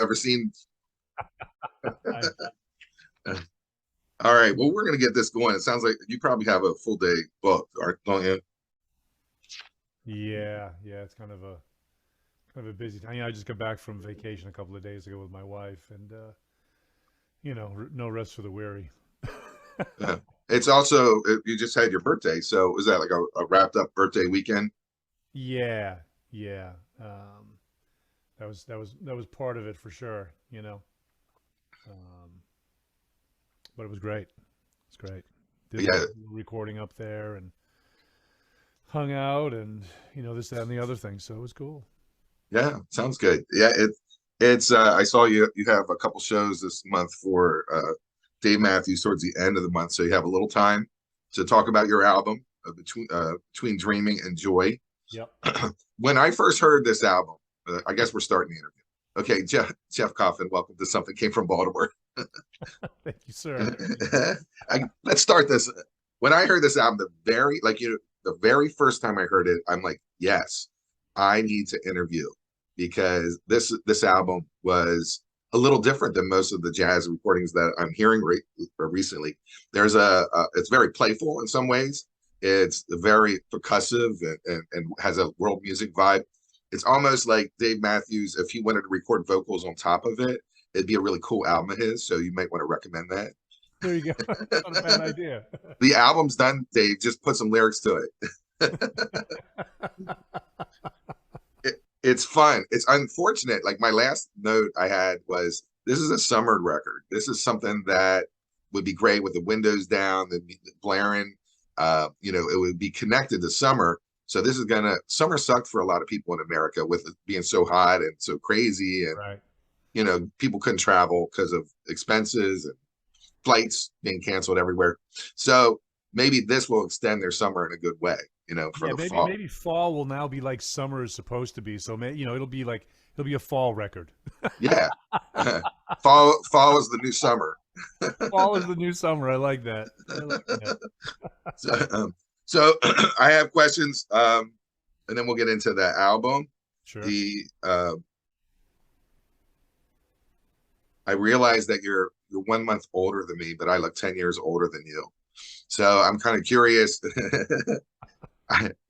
ever seen. I, All right, well, we're gonna get this going. It sounds like you probably have a full day booked, don't you? yeah, yeah, it's kind of a busy time. I just got back from vacation a couple of days ago with my wife, and no rest for the weary. Yeah. It's also you just had your birthday, so is that like a wrapped up birthday weekend? Yeah, yeah. That was part of it for sure. Um, but it was great. It's great. Did a Yeah, little recording up there and hung out and this, that, and the other thing. So it was cool. yeah, sounds good. Yeah, it's I saw you have a couple shows this month for Dave Matthews towards the end of the month, so you have a little time to talk about your album between Dreaming and Joy. Yep. When I first heard this album, I guess we're starting the interview. Okay, Jeff Coffin, welcome to Something Came from Baltimore. Thank you, sir. Let's start this. When I heard this album, the very first time I heard it, I'm like, yes, I need to interview because this album was a little different than most of the jazz recordings that I'm hearing recently. It's very playful in some ways. It's very percussive and has a world music vibe. It's almost like Dave Matthews, if he wanted to record vocals on top of it, it'd be a really cool album of his. So you might want to recommend that. There you go. That's not a bad idea. The album's done, Dave. Just put some lyrics to it. It's fun. It's unfortunate. Like my last note I had was this is a summer record. This is something that would be great with the windows down, the blaring. It would be connected to summer. So this is summer sucked for a lot of people in America with it being so hot and so crazy, and Right. people couldn't travel because of expenses and flights being canceled everywhere. So maybe this will extend their summer in a good way, for Yeah, the maybe fall. maybe fall will now be like summer is supposed to be. So it'll be a fall record. Yeah. Fall is the new summer. Fall is the new summer. I like that. I like that. so, so I have questions, and then we'll get into the album. Sure. The I realize that you're 1 month older than me, but I look 10 years older than you. So I'm kind of curious.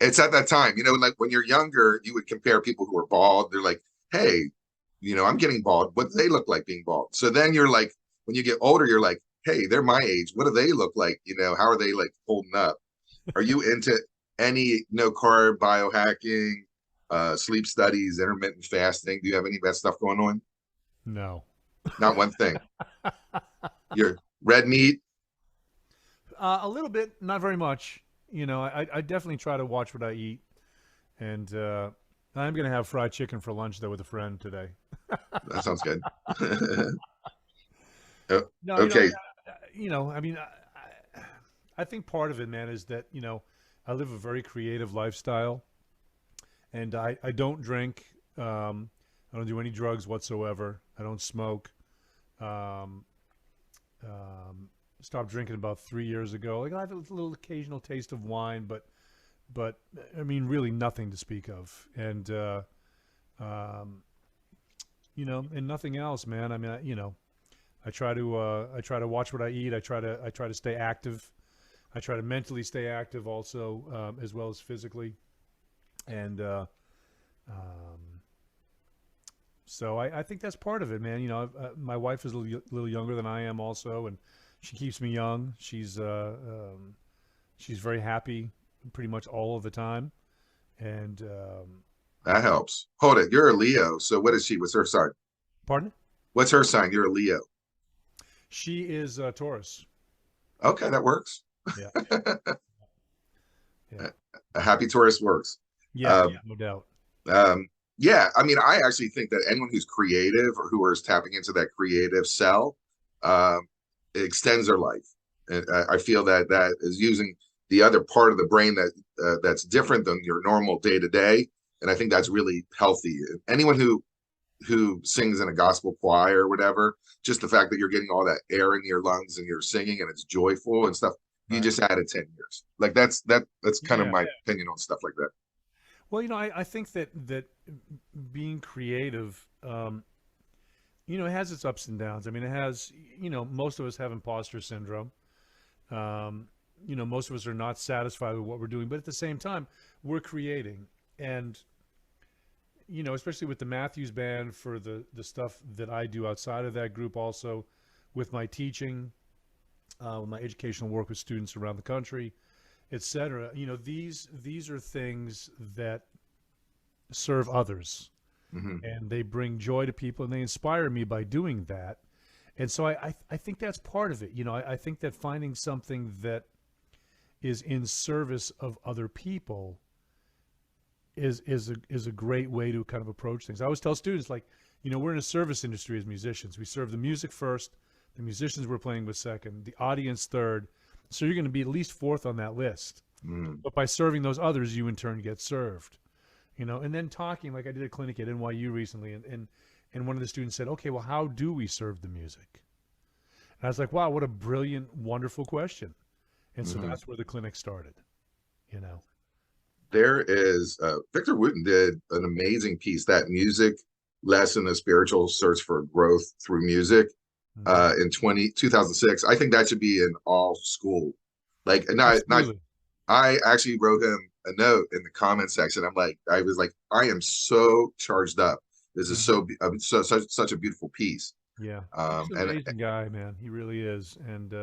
It's at that time, like when you're younger, you would compare people who are bald. They're like, hey, I'm getting bald. What do they look like being bald? So then you're like, when you get older, you're like, hey, they're my age. What do they look like? How are they like holding up? Are you into any no carb biohacking, sleep studies, intermittent fasting? Do you have any of that stuff going on? No. Not one thing. You're red meat. A little bit, not very much. I definitely try to watch what I eat, and I'm gonna have fried chicken for lunch though with a friend today. That sounds good. No, Okay. I mean, I think part of it, man, is that I live a very creative lifestyle, and I don't drink. I don't do any drugs whatsoever. I don't smoke. Um, Stopped drinking about 3 years ago. Like I have a little occasional taste of wine, but I mean, really nothing to speak of. And um, and nothing else, man. I mean, I try to watch what I eat. I try to stay active. I try to mentally stay active also, as well as physically. And um, so I think that's part of it, man. My wife is a little younger than I am also, and she keeps me young. She's very happy pretty much all of the time. And That helps. Hold it. You're a Leo. So what is she? What's her sign? pardon? What's her sign? You're a Leo. She is Taurus. Okay, that works. Yeah, yeah, A happy Taurus works. yeah, Um, no doubt. yeah, I mean, I actually think that anyone who's creative or who is tapping into that creative cell, um, it extends their life. And I feel that that is using the other part of the brain that's different than your normal day to day, and I think that's really healthy. Anyone who sings in a gospel choir or whatever, just the fact that you're getting all that air in your lungs and you're singing and it's joyful and stuff, you Right. just added 10 years. Like that's kind of Yeah. my opinion on stuff like that. Well, I think that being creative, it has its ups and downs. I mean, it has, most of us have imposter syndrome. Um, most of us are not satisfied with what we're doing, but at the same time, we're creating. And, especially with the Matthews Band for the stuff that I do outside of that group, also with my teaching, with my educational work with students around the country, et cetera. These are things that serve others, Hmm. and they bring joy to people, and they inspire me by doing that. And so I think that's part of it. I think that finding something that is in service of other people is a great way to kind of approach things. I always tell students, like, we're in a service industry as musicians. We serve the music first, the musicians we're playing with second, the audience third. So you're going to be at least fourth on that list. Mm. But by serving those others, you in turn get served. And then talking, like I did a clinic at NYU recently, and one of the students said, okay, well, how do we serve the music? And I was like, wow, what a brilliant, wonderful question. And so Hmm. that's where the clinic started, you know. There is Victor Wooten did an amazing piece, that music lesson, a spiritual search for growth through music, Hmm. in 2006. I think that should be in all school. Like, not Absolutely. I actually wrote him a note in the comment section. I was like, I am so charged up. This is Hmm. such a beautiful piece. Yeah. He's an And amazing guy, man. He really is. And,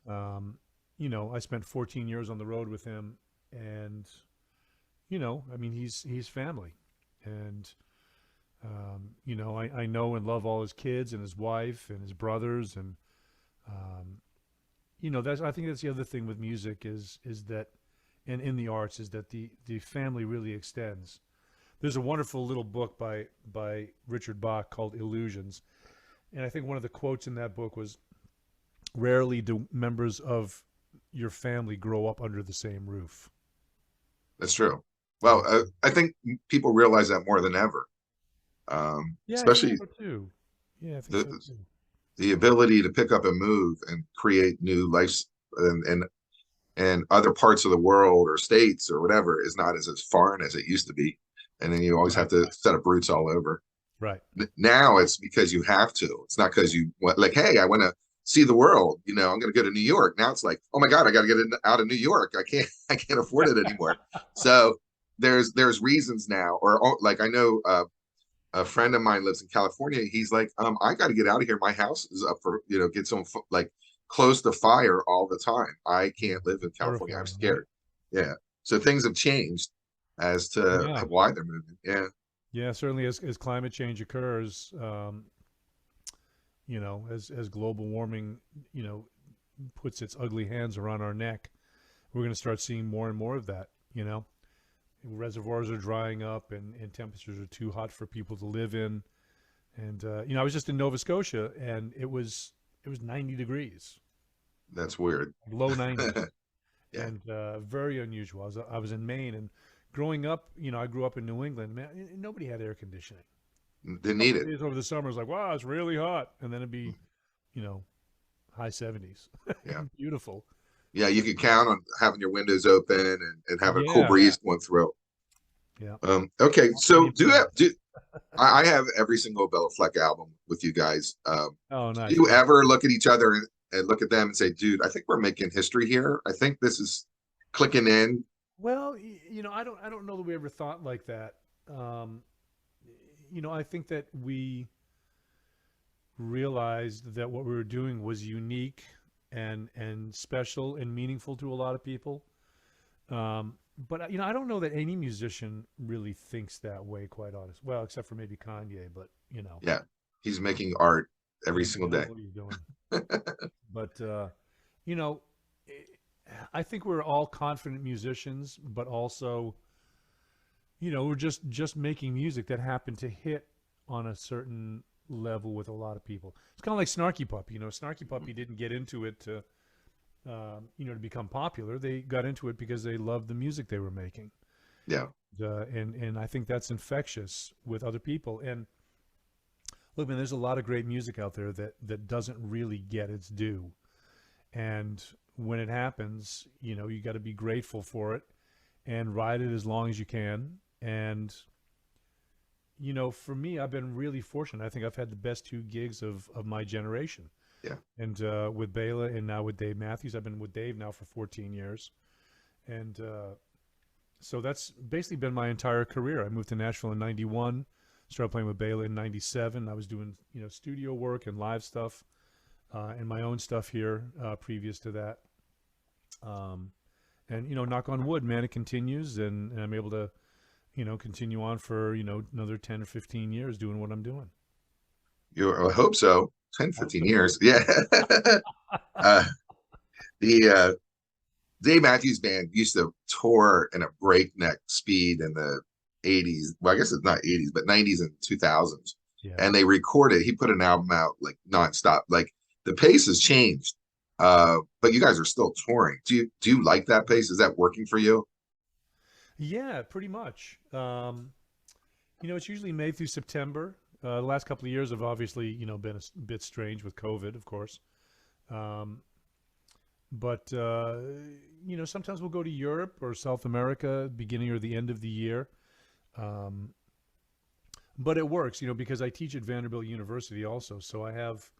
um, I spent 14 years on the road with him, and, I mean, he's family. And, I know and love all his kids and his wife and his brothers. And, um, I think that's the other thing with music is that, and in the arts, is that the family really extends. There's a wonderful little book by Richard Bach called Illusions, and I think one of the quotes in that book was, "Rarely do members of your family grow up under the same roof." that's true. Well, And I think people realize that more than ever, yeah, I think especially so too. Yeah, I think the so too. the ability to pick up and move and create new lives, and other parts of the world or states or whatever is not as foreign as it used to be. And then you always have Right, to set up roots all over. right. Now it's because you have to. It's not because you want, like, hey, I want to see the world. I'm going to go to New York. Now it's like, oh my God, I got to get out of New York. I can't afford it anymore. So there's reasons now, or like I know a friend of mine lives in California. He's like, I got to get out of here. My house is up for, get some like close to fire all the time. I Yeah. can't live in California. I'm Terrifying, right? scared. Yeah. So things have changed as to Yeah, why they're moving. Yeah. yeah. Certainly, as climate change occurs, as global warming, puts its ugly hands around our neck, we're going to start seeing more and more of that. Reservoirs are drying up, and temperatures are too hot for people to live in. And I was just in Nova Scotia, and it was 90 degrees, That's weird. low 90s, Yeah. and very unusual. I was in Maine, and growing up, I grew up in New England. Man, nobody had air conditioning. They A couple need of it. days over the summer, it's like, wow, it's really hot, and then it'd be, you know, high 70s. Yeah. Beautiful. Yeah. You can count on having your windows open and having a cool Yeah, breeze going through. yeah. Okay. Plenty So of fun. I have every single Bela Fleck album with you guys. Oh, Do nice. you Thank you. ever look at each other and look at them and say, dude, I think we're making history here. I think this is clicking in. Well, I don't know that we ever thought like that. Um, I think that we realized that what we were doing was unique and special and meaningful to a lot of people. But I don't know that any musician really thinks that way. Quite honest. Well, except for maybe Kanye, but Yeah. He's making art every yeah, single man, day. what are you doing? But you know, I think we're all confident musicians, but also, we're just making music that happened to hit on a certain level with a lot of people. It's kind of like Snarky Puppy. Snarky Puppy didn't get into it to become popular. They got into it because they loved the music they were making. Yeah. And I think that's infectious with other people. And look, man, there's a lot of great music out there that doesn't really get its due. And when it happens, you got to be grateful for it and ride it as long as you can. And for me, I've been really fortunate. I think I've had the best two gigs of my generation. Yeah. And with Bela and now with Dave Matthews. I've been with Dave now for 14 years. And so that's basically been my entire career. I moved to Nashville in 91, started playing with Bela in 97. I was doing, studio work and live stuff and my own stuff here previous to that. And, knock on wood, man, it continues. And I'm able to, continue on for, another 10 or 15 years doing what I'm doing. I hope so. 10, 15 years. Yeah. The Dave Matthews Band used to tour in a breakneck speed in the 80s. Well, I guess it's not 80s, but 90s and 2000s. Yeah. And they recorded, he put an album out like nonstop. Like the pace has changed. But you guys are still touring. Do you like that pace? Is that working for you? Yeah, pretty much. It's usually May through September. The last couple of years have obviously, been a bit strange with COVID, of course. But sometimes we'll go to Europe or South America, beginning or the end of the year. But it works, because I teach at Vanderbilt University also. So I have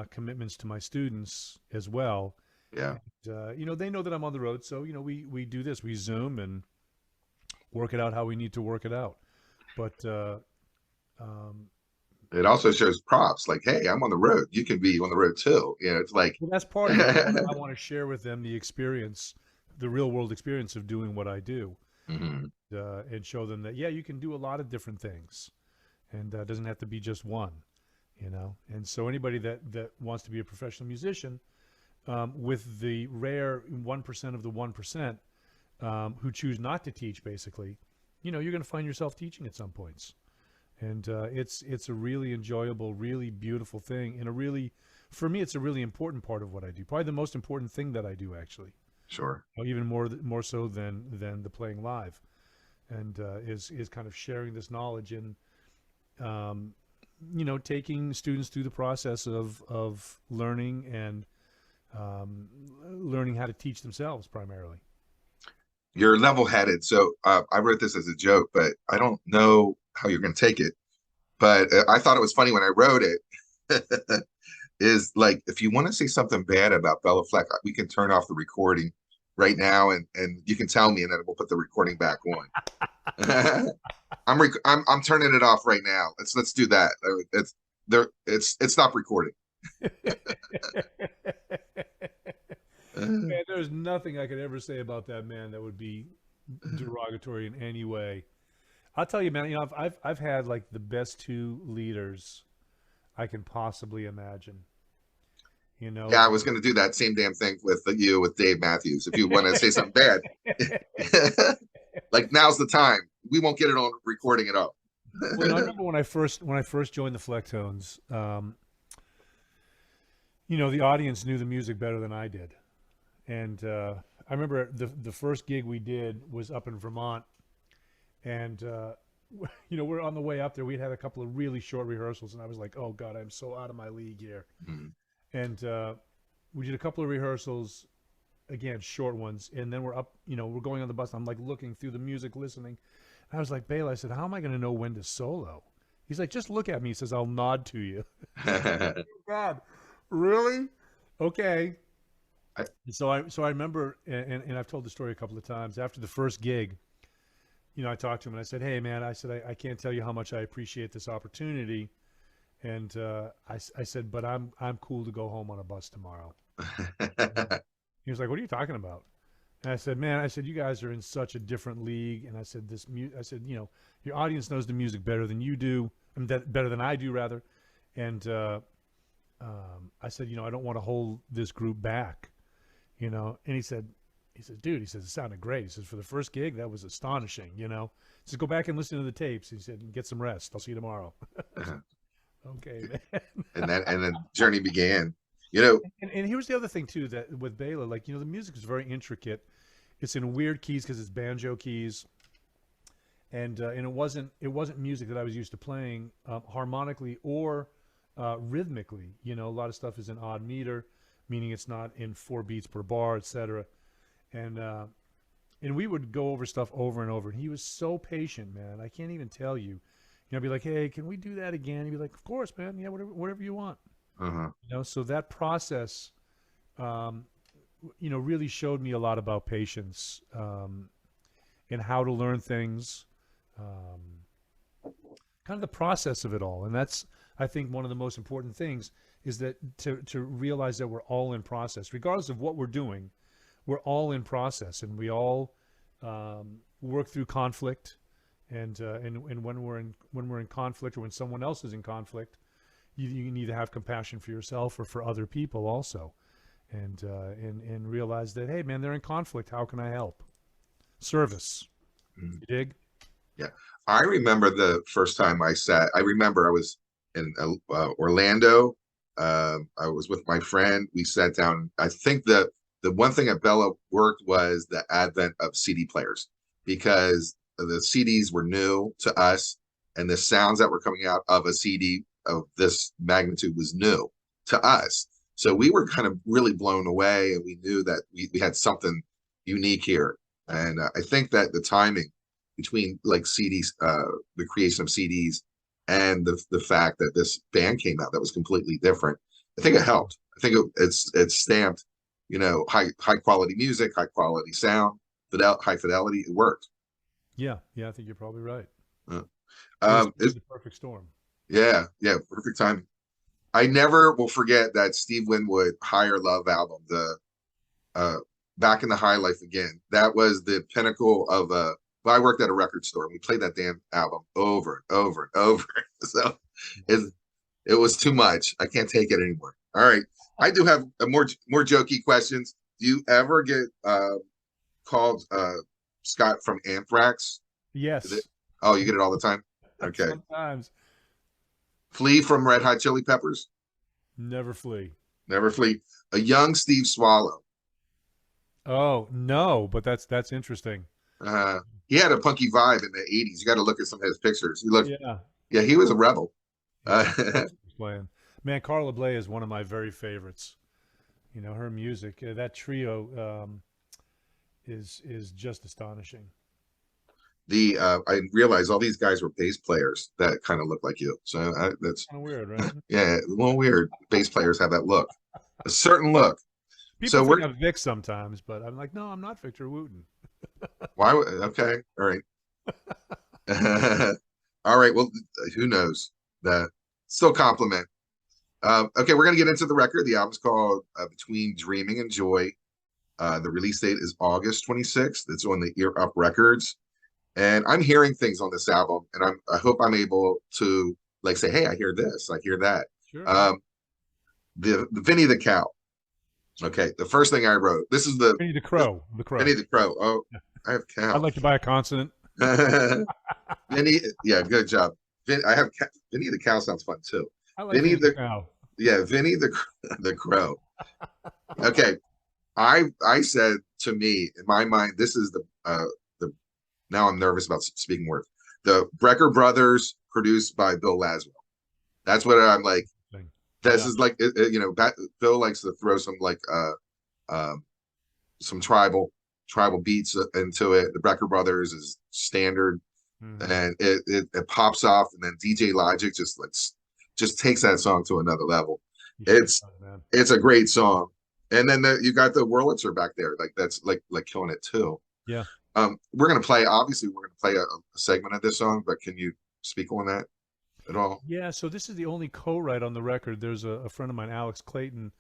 commitments to my students as well. Yeah. And, they know that I'm on the road. So, we do this. We Zoom and work it out how we need to work it out. But it also shows props like, hey, I'm on the road. You can be on the road too. It's like, well, that's part of it. I want to share with them the experience, the real world experience of doing what I do, and show them that, yeah, you can do a lot of different things, and it doesn't have to be just one, And so anybody that wants to be a professional musician, with the rare 1% of the 1% who choose not to teach, basically, you're going to find yourself teaching at some points. And it's a really enjoyable, really beautiful thing, and for me, it's a really important part of what I do. Probably the most important thing that I do, actually. Sure. Even more so than the playing live, and is kind of sharing this knowledge and taking students through the process of learning and learning how to teach themselves primarily. You're level-headed, so I wrote this as a joke, but I don't know how you're going to take it. But I thought it was funny when I wrote it. Is like, if you want to say something bad about Bela Fleck, we can turn off the recording right now, and you can tell me, and then we'll put the recording back on. I'm turning it off right now. Let's do that. It's stopped recording. Man, there's nothing I could ever say about that man that would be derogatory in any way. I'll tell you, man. I've had like the best two leaders I can possibly imagine. Yeah, I was going to do that same damn thing with Dave Matthews. If you want to say something bad, like, now's the time. We won't get it on recording at all. Well, I remember when I first joined the Flecktones. The audience knew the music better than I did. And I remember the first gig we did was up in Vermont, and we're on the way up there. We'd had a couple of really short rehearsals, and I was like, "Oh God, I'm so out of my league here." Mm-hmm. And we did a couple of rehearsals, again, short ones, and then we're up. We're going on the bus. I'm like looking through the music, listening. And I was like, Bela, I said, "How am I going to know when to solo?" He's like, "Just look at me." He says, "I'll nod to you." God, really? Okay. So I remember, and I've told the story a couple of times. After the first gig, I talked to him and I said, "Hey, man," I said, I can't tell you how much I appreciate this opportunity. And I said, "But I'm cool to go home on a bus tomorrow." He was like, "What are you talking about?" And I said, "Man," you guys are in such a different league. And I said, your audience knows the music better than you do, better than I do, rather. And I said, I don't want to hold this group back. And he said, "Dude," he says, "it sounded great." He says, "For the first gig, that was astonishing." He says, "Go back and listen to the tapes." He said, "Get some rest. I'll see you tomorrow." Okay, man. and then journey began. And here's the other thing too, that with Bela, like, the music is very intricate. It's in weird keys because it's banjo keys, and it wasn't music that I was used to playing harmonically or rhythmically. A lot of stuff is in odd meter, meaning it's not in 4 beats per bar, etc. And we would go over stuff over and over. And he was so patient, man. I can't even tell you. I'd be like, hey, can we do that again? He'd be like, of course, man. Yeah, whatever you want. Uh-huh. So that process, um, really showed me a lot about patience, and how to learn things, um, kind of the process of it all. And that's, I think, one of the most important things is that to realize that we're all in process, regardless of what we're doing, we're all in process, and we all work through conflict. And when we're in conflict, or when someone else is in conflict, you need to have compassion for yourself or for other people also, and realize that, hey, man, they're in conflict. How can I help? Service. Mhm. You dig? Yeah. I remember the first time I remember I was in Orlando. I was with my friend. We sat down. I think the one thing at Bella worked was the advent of CD players, because the CDs were new to us, and the sounds that were coming out of a CD of this magnitude was new to us. So we were kind of really blown away, and we knew that we had something unique here. And I think that the timing between like CDs, the creation of CDs, and the fact that this band came out that was completely different, I think it helped. I think it's stamped, high quality music, high quality sound, high fidelity. It worked. Yeah, yeah. I think you're probably right. Uh, It was the perfect storm. yeah, yeah, perfect timing. I never will forget that Steve Winwood Higher Love album, the uh, Back in the High Life Again. That was the pinnacle of well, I worked at a record store, and we played that damn album over and over and over. So it, it was too much. I can't take it anymore. All right. I do have a more jokey questions. Do you ever get called Scott from Anthrax? Yes. Oh, you get it all the time? Okay. Sometimes. Flea from Red Hot Chili Peppers? Never flee. Never Flea. A young Steve Swallow. Oh no, but that's interesting. Uh, he had a punky vibe in the 80s. You got to look at some of his pictures. He looked, Yeah. yeah, he was a rebel. Yeah. Playing. Man, Carla Bley is one of my very favorites. Her music, that trio, is just astonishing. I realized all these guys were bass players that kind of look like you. So that's Kind of weird, right? yeah, a little weird. Bass players have that look, a certain look. People So think we're I'm Vic sometimes, but I'm like, no, I'm not Victor Wooten. why? Okay, all right, all right. Well, who knows? That still compliment. Okay, we're gonna get into the record. The album's called Between Dreaming and Joy. The release date is August 26th. It's on the Ear Up Records. And I'm hearing things on this album, and I hope I'm able to like say, hey, I hear this, I hear that. Sure. Um, the Vinny the Cow. Okay, the first thing I wrote. This is the Vinny the Crow. The Vinny Crow. the Crow. Oh, Yeah. I have I'd cow. like to buy a consonant. Vinny, yeah, good job. I have Vinny the Cow sounds fun too. I like Vinny Vinny the the Cow. yeah, Vinny the Crow. Okay, I said to me in my mind, this is the now I'm nervous about speaking words. The Brecker Brothers, produced by Bill Laswell. That's what I'm like. This Yeah. is like Bill likes to throw some like um, some tribal beats into it. The Brecker Brothers is standard, Mm-hmm. and it pops off, and then DJ Logic just takes that song to another level. You sure It's does, man. it's a great song, and then you got the Wurlitzer back there, like that's like killing it too. Yeah. We're gonna play. Obviously, we're gonna play a segment of this song, but can you speak on that at all? Yeah. So this is the only co-write on the record. There's a friend of mine, Alex Clayton,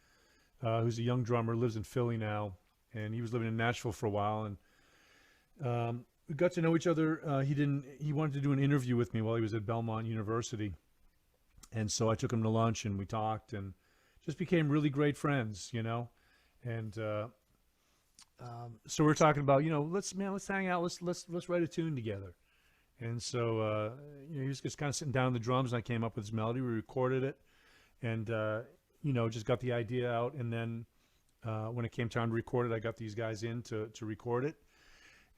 who's a young drummer, lives in Philly now, and he was living in Nashville for a while, and we got to know each other. He wanted to do an interview with me while he was at Belmont University, and so I took him to lunch and we talked and just became really great friends, and so we're talking about, let's hang out, let's write a tune together. And so he was just kind of sitting down on the drums, and I came up with this melody. We recorded it, and just got the idea out. And then when it came time to record it, I got these guys in to record it.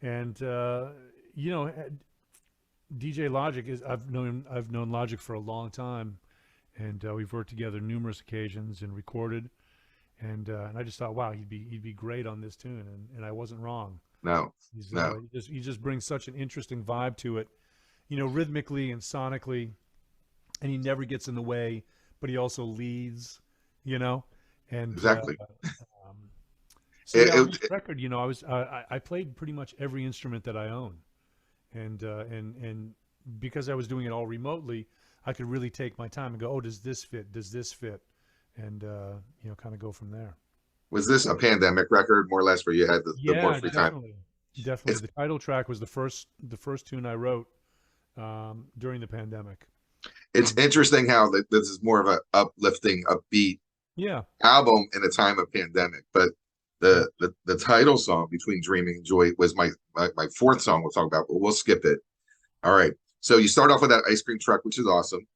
And DJ Logic is I've known Logic for a long time, and we've worked together numerous occasions and recorded. And I just thought, wow, he'd be great on this tune, and I wasn't wrong. No, He's, no. he just brings such an interesting vibe to it. rhythmically and sonically, and he never gets in the way, but he also leads, you know, and Exactly. um, so It, yeah, on this it, record, I played pretty much every instrument that I own, and because I was doing it all remotely, I could really take my time and go, oh, does this fit? Does this fit? And kind of go from there. was this a pandemic record, more or less, where you had the more Yeah, free time? definitely, definitely. It's The title track was the first tune I wrote during the pandemic. it's interesting how this is more of a uplifting, upbeat Yeah, album in a time of pandemic, but yeah. the title song Between Dreaming and Joy was my fourth song we'll talk about, but we'll skip it. All right. So you start off with that ice cream truck, which is awesome.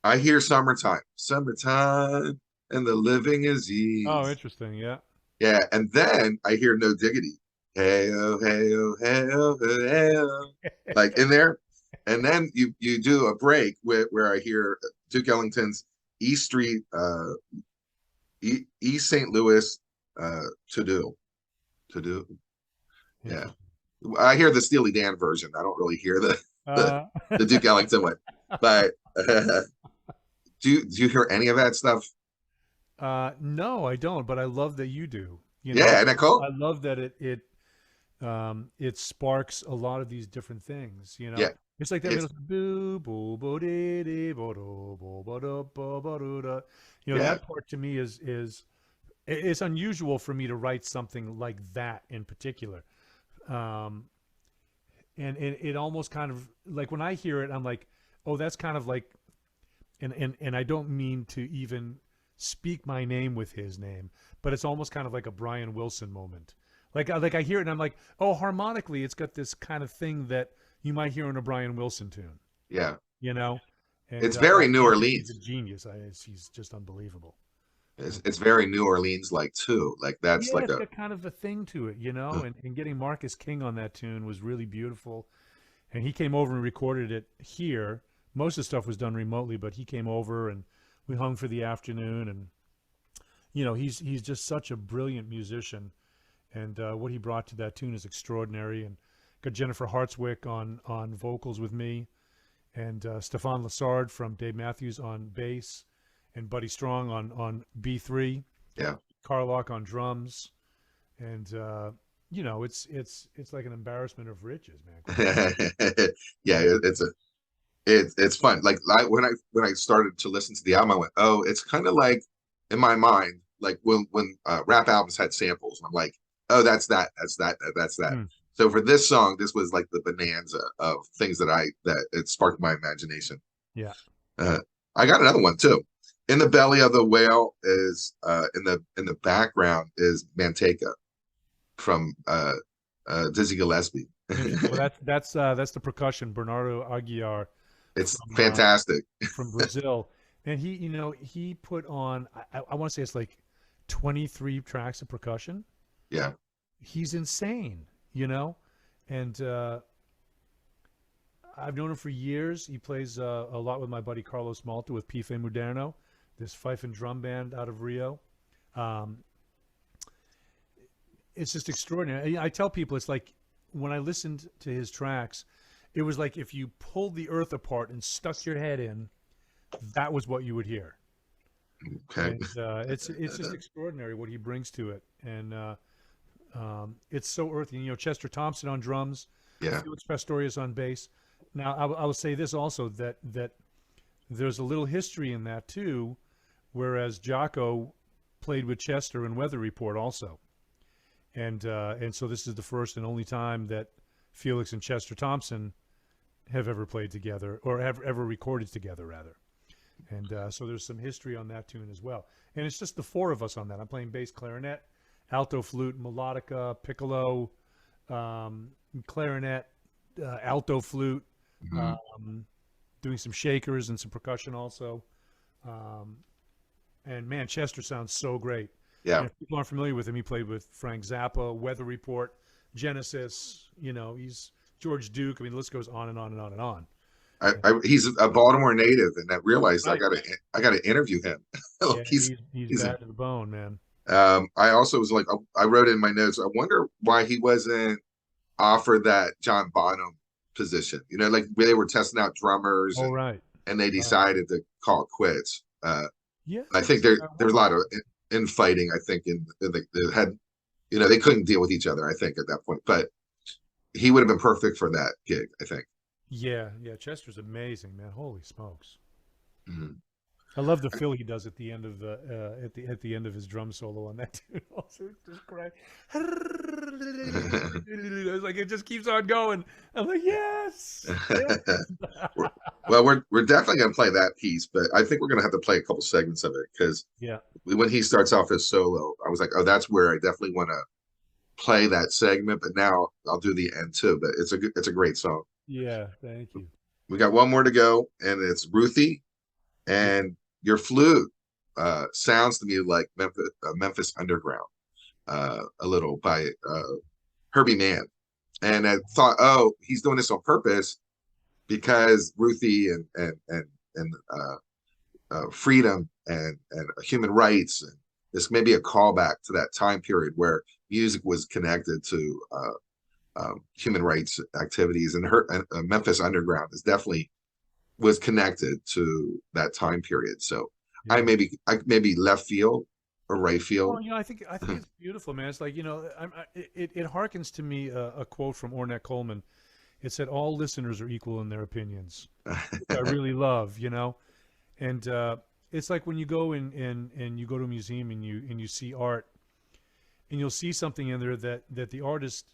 I hear summertime, summertime, and the living is Oh, easy. interesting. Yeah. Yeah, and then I hear No Diggity. Hey oh, hey oh, hey oh, hey oh, like in there. And then you do a break where I hear Duke Ellington's E Street, East St. Louis, to do. Yeah, Interesting. I hear the Steely Dan version. I don't really hear the, Uh, the Duke Ellington one. But do you hear any of that stuff? no, I don't, but I love that you do. Yeah, and that cool. I love that it sparks a lot of these different things. Yeah, It's like that it's middle boo boo bo dee dee bo do bo bo do bo bo do da. yeah, That part to me it's unusual for me to write something like that in particular. Um, and it almost kind of like when I hear it, I'm like, oh, that's kind of like, and I don't mean to even speak my name with his name, but it's almost kind of like a Brian Wilson moment. Like I hear it and I'm like, oh, harmonically, it's got this kind of thing that you might hear in a Brian Wilson tune, yeah. you know. And It's very New I think he's a Orleans. genius. He's just unbelievable. It's very New Orleans like too. Like that's Yeah, like it's a got kind of a thing to it, and getting Marcus King on that tune was really beautiful. And he came over and recorded it here. Most of the stuff was done remotely, but he came over and we hung for the afternoon. And he's just such a brilliant musician, and what he brought to that tune is extraordinary. And got Jennifer Hartswick on vocals with me, and Stefan Lassard from Dave Matthews on bass, and Buddy Strong on B3, yeah. Carlock on drums, and it's like an embarrassment of riches, man. Quite honestly. Yeah, it's fun. Like when I started to listen to the album, I went, oh, it's kind of like in my mind, like when rap albums had samples, and I'm like, oh, that's that. Hmm. So for this song, this was like the bonanza of things that it sparked my imagination. Yeah. Uh, I got another one too. In the belly of the whale is in the background is Manteca from Dizzy Gillespie. Interesting. Well, that's the percussion, Bernardo Aguiar It's from fantastic. Brazil, and he put on I want to say it's like 23 tracks of percussion. Yeah, He's insane, and I've known him for years. He plays a lot with my buddy Carlos Malta with Pife Moderno, this fife and drum band out of Rio. Um, it's just extraordinary. I tell people it's like when I listened to his tracks, it was like if you pulled the earth apart and stuck your head in, that was what you would hear. okay. And it's just extraordinary what he brings to it, and it's so earthy. Chester Thompson on drums, Yeah, Felix Pastorius on bass. Now I will say this also that there's a little history in that too, whereas Jocko played with Chester in Weather Report also. And so this is the first and only time that Felix and Chester Thompson have ever played together, or have ever recorded together, rather. And so there's some history on that tune as well. And it's just the four of us on that. I'm playing bass, clarinet, alto flute, melodica, piccolo, clarinet, alto flute, hmm um, doing some shakers and some percussion also. Um, and man, Chester sounds so great. yeah. And if people aren't familiar with him, he played with Frank Zappa, Weather Report, Genesis. He's George Duke. I mean, the list goes on and on and on and on. He's a Baltimore native, and I realized Right. I gotta interview him. Yeah, he's he's he's. bad to the bone, man. I also was like, I wrote in my notes. I wonder why he wasn't offered that John Bonham position. You know, like where they were testing out drummers, Oh, right. and they Right. decided to call it quits. I think Yes. there's a lot of infighting. I think in the had, you know, they couldn't deal with each other. I think at that point, but he would have been perfect for that gig. I think. Yeah. Yeah. Chester's amazing, man. Holy smokes. Mhm. I love the fill he does at the end of the at the end of his drum solo on that tune. Also, it's just great. It's like it just keeps on going. I'm like, yes, yes. We're- well, we're definitely gonna play that piece, but I think we're gonna have to play a couple segments of it because Yeah, when he starts off his solo, I was like, oh, that's where I definitely want to play that segment. But now I'll do the end too. But it's a great song. yeah. Thank you. We got one more to go, and it's Ruthie, Yeah. and your flute sounds to me like Memphis Underground, a little by Herbie Mann. And I thought, oh, he's doing this on purpose because Ruthie and freedom and human rights, and this may be a callback to that time period where music was connected to human rights activities, and Memphis Underground is definitely was connected to that time period. So Yeah. I maybe left field or right Well, field. I think it's beautiful, man. It's like it harkens to me a quote from Ornette Coleman. It said, "All listeners are equal in their opinions," which I really love, And it's like when you go and you go to a museum and you see art, and you'll see something in there that the artist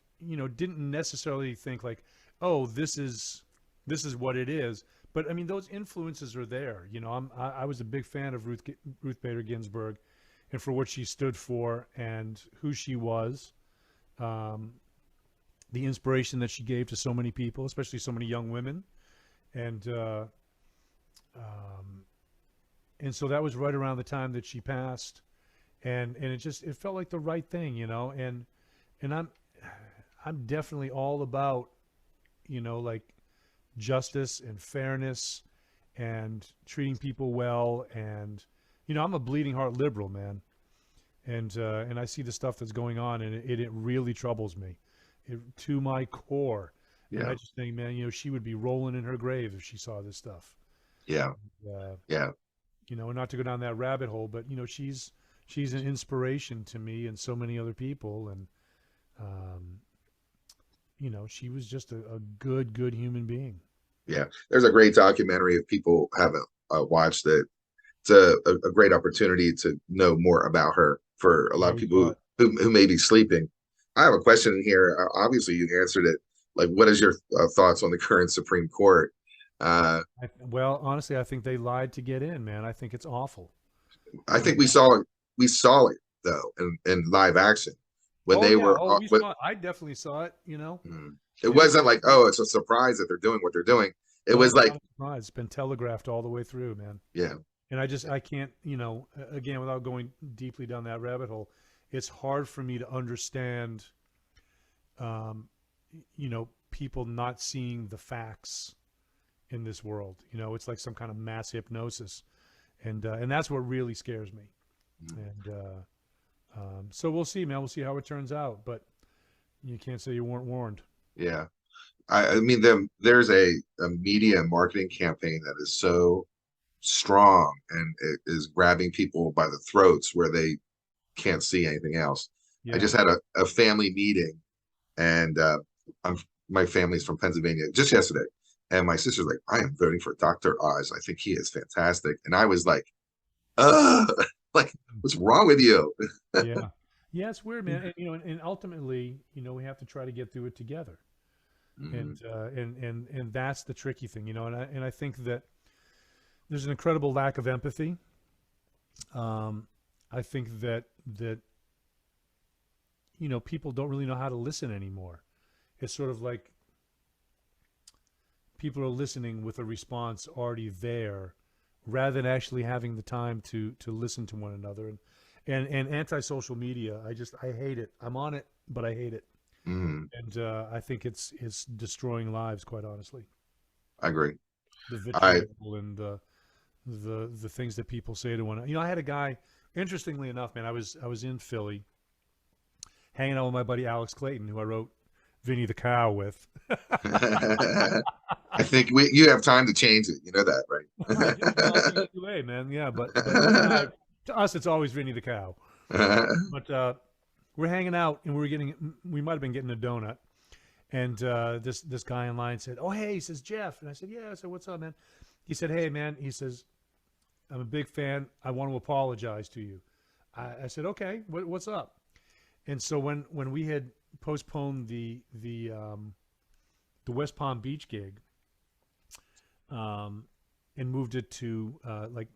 didn't necessarily think like, oh, this is what it is. But I mean, those influences are there. I was a big fan of Ruth Bader Ginsburg, and for what she stood for and who she was, um, the inspiration that she gave to so many people, especially so many young women, and um, and so that was right around the time that she passed, and it felt like the right thing, and I'm definitely all about like justice and fairness and treating people well, and I'm a bleeding heart liberal, man, and I see the stuff that's going on, and it really troubles me, to my core. And I Yeah, just think, man, she would be rolling in her grave if she saw this stuff. yeah, uh, yeah. and not to go down that rabbit hole, but she's an inspiration to me and so many other people, and um, she was just a good human being. Yeah, there's a great documentary if people haven't watched it. It's a great opportunity to know more about her for a lot Yeah, of we people saw it. who may be sleeping. I have a question here. Obviously, you answered it. Like, what is your thoughts on the current Supreme Court? Uh, Well, honestly, I think they lied to get in, man. I think it's awful. I You think know? we saw it though in live action when Oh they yeah. were. Oh, we saw it. I definitely saw it. It And wasn't like, oh, it's a surprise that they're doing what they're doing. It no, was it's not like, a surprise. It's been telegraphed all the way through, man. yeah, And I can't, again, without going deeply down that rabbit hole, it's hard for me to understand, um, people not seeing the facts in this world. It's like some kind of mass hypnosis, and that's what really scares me. And so we'll see, man. We'll see how it turns out, but you can't say you weren't warned. yeah. I mean, there's a media and marketing campaign that is so strong and it is grabbing people by the throats where they can't see anything else. I Yeah. just had a family meeting, and I'm my family's from Pennsylvania just yesterday, and my sister's like, I am voting for Dr. Oz. I think he is fantastic, and I was like, like, what's wrong with you? Yeah. Yeah, it's weird, man. And, and ultimately, we have to try to get through it together. Mhm. And that's the tricky thing, and I think that there's an incredible lack of empathy. I think that people don't really know how to listen anymore. It's sort of like people are listening with a response already there, rather than actually having the time to listen to one another. And anti-social media, I hate it. I'm on it, but I hate it. Mhm. And I think it's destroying lives, quite honestly. I agree. The I vitriol and the things that people say to one. I had a guy. Interestingly enough, man, I was in Philly, hanging out with my buddy Alex Clayton, who I wrote Vinny the Cow with. I think you have time to change it. You know that, Well, either way, man. Yeah, but Ed and I, to us, it's always Vinny the Cow. right? But we're hanging out, and we might have been getting a donut, and this guy in line said, "Oh, hey," he says, "Jeff," and I said, "Yeah." I said, "What's up, man?" He said, "Hey, man," he says, "I'm a big fan. I want to apologize to you." I said, "Okay, what's up?" And so when we had postponed the West Palm Beach gig, and moved it to like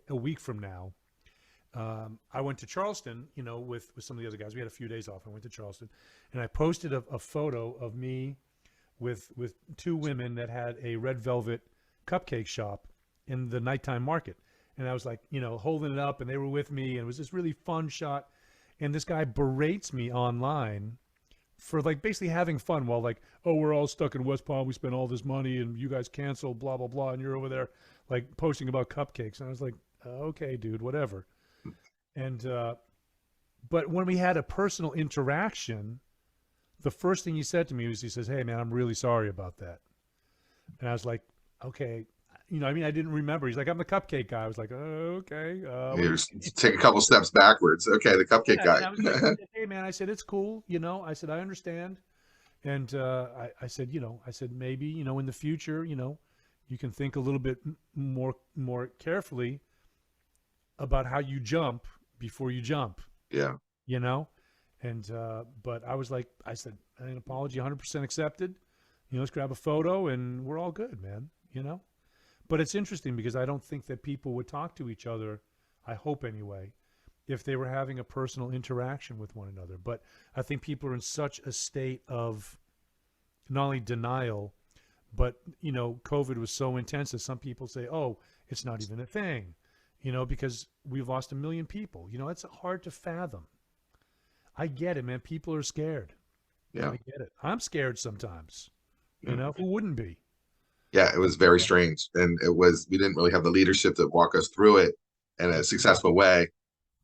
a week from now, I went to Charleston, with some of the other guys. We had a few days off. I went to Charleston, and I posted a photo of me with two women that had a red velvet cupcake shop in the nighttime market. And I was like, holding it up, and they were with me, and it was this really fun shot. And this guy berates me online for like basically having fun while like, oh, we're all stuck in West Palm. We spent all this money, and you guys canceled, blah, blah, blah. And you're over there like posting about cupcakes. And I was like, okay, dude, whatever. And, but when we had a personal interaction, the first thing he said to me was, he says, "Hey, man, I'm really sorry about that." And I was like, okay. I didn't remember. He's like, "I'm the cupcake guy." I was like, "Oh, okay." You take a couple steps backwards. Okay, the cupcake Yeah, guy. and I was like, "Hey, man," I said, "it's cool." I said, "I understand." And I said, I said, maybe, in the future, you can think a little bit more carefully about how you jump before you jump, Yeah. And, but I was like, I said, "An apology, 100% accepted. Let's grab a photo and we're all good, man," But it's interesting because I don't think that people would talk to each other, I hope anyway, if they were having a personal interaction with one another. But I think people are in such a state of not only denial, but, COVID was so intense that some people say, "Oh, it's not even a thing," because we've lost 1 million people. It's hard to fathom. I get it, man. People are scared. Yeah. I get it. I'm scared sometimes. Who wouldn't be? Yeah, it was very strange. And we didn't really have the leadership to walk us through it in a successful way.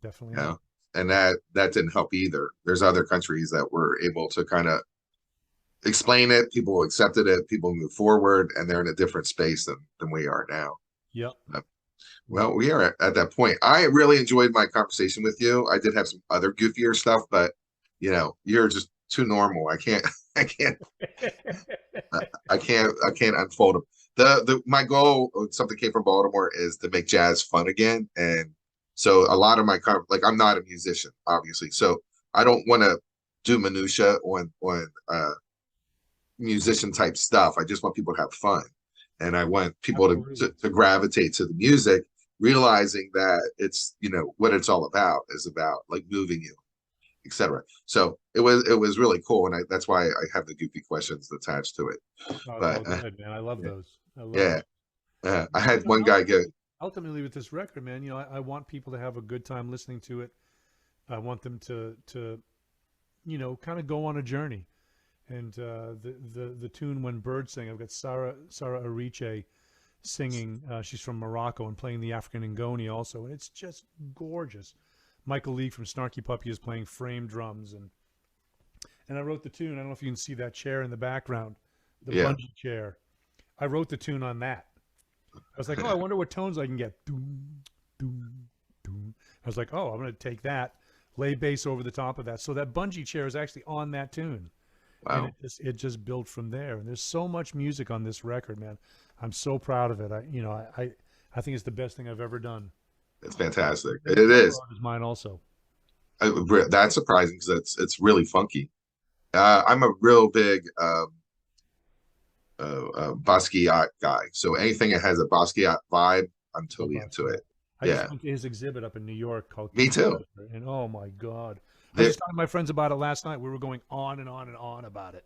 Definitely. And that didn't help either. There's other countries that were able to kind of explain it. People accepted it. People moved forward, and they're in a different space than we are now. Yep. Well, we are at that point. I really enjoyed my conversation with you. I did have some other goofier stuff, but you're just too normal. I can't I can't unfold them. My goal, something came from Baltimore, is to make jazz fun again. And so a lot of my I'm not a musician, obviously, so I don't want to do minutia on musician type stuff. I just want people to have fun, and I want people to gravitate to the music, realizing that it's what it's all about is about like moving you, etc. So it was really cool, and that's why I have the goofy questions attached to it. Oh, but good, man. I love those. I had one guy go. Ultimately, with this record, man, I want people to have a good time listening to it. I want them to kind of go on a journey. And the tune "When Birds Sing," I've got Sarah Ariche singing. She's from Morocco and playing the African ngoni also, and it's just gorgeous. Michael League from Snarky Puppy is playing frame drums, and I wrote the tune. I don't know if you can see that chair in the background, the bungee chair. I wrote the tune on that. I was like, oh, I wonder what tones I can get. Doom, doom, doom. I was like, oh, I'm going to take that, lay bass over the top of that. So that bungee chair is actually on that tune. Wow. And it just built from there. And there's so much music on this record, man. I'm so proud of it. I think it's the best thing I've ever done. It's fantastic. It is. Mine also. That's surprising because it's really funky. I'm a real big Basquiat guy. So anything that has a Basquiat vibe, I'm totally into it. I just went to his exhibit up in New York called Me Too. And oh my God. I was talking to my friends about it last night. We were going on and on and on about it.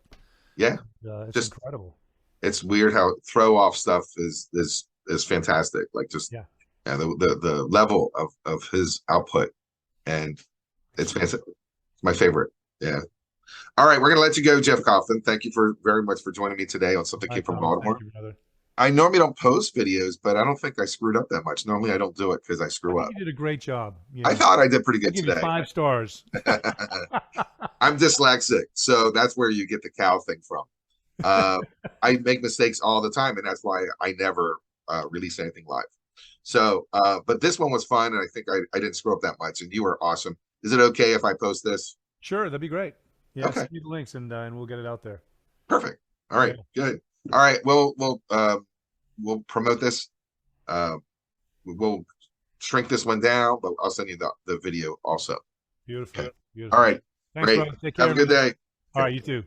Yeah. It's just incredible. It's weird how throw off stuff is fantastic. Like just the level of his output, and it's fantastic. It's my favorite. Yeah. All right, we're gonna let you go, Jeff Coffin. Thank you very much for joining me today on Something Came from Baltimore. Thank you, brother. I normally don't post videos, but I don't think I screwed up that much. Normally I don't do it because I I screw think up. you did a great job. You I know, thought I did pretty I good give you today. 5 stars. I'm dyslexic, so that's where you get the cow thing from. Uh, I make mistakes all the time, and that's why I never release anything live. So, but this one was fun, and I think I didn't screw up that much, and you were awesome. Is it okay if I post this? Sure, that'd be great. Yeah, Okay, send me the links and we'll get it out there. perfect. All Yeah, right, good. All right, we'll promote this. Uh, we'll shrink this one down, but I'll send you the video also. beautiful, Okay. All beautiful. right, Thanks, great. bro. Take Have a care, good man. day. All Okay. right, you too.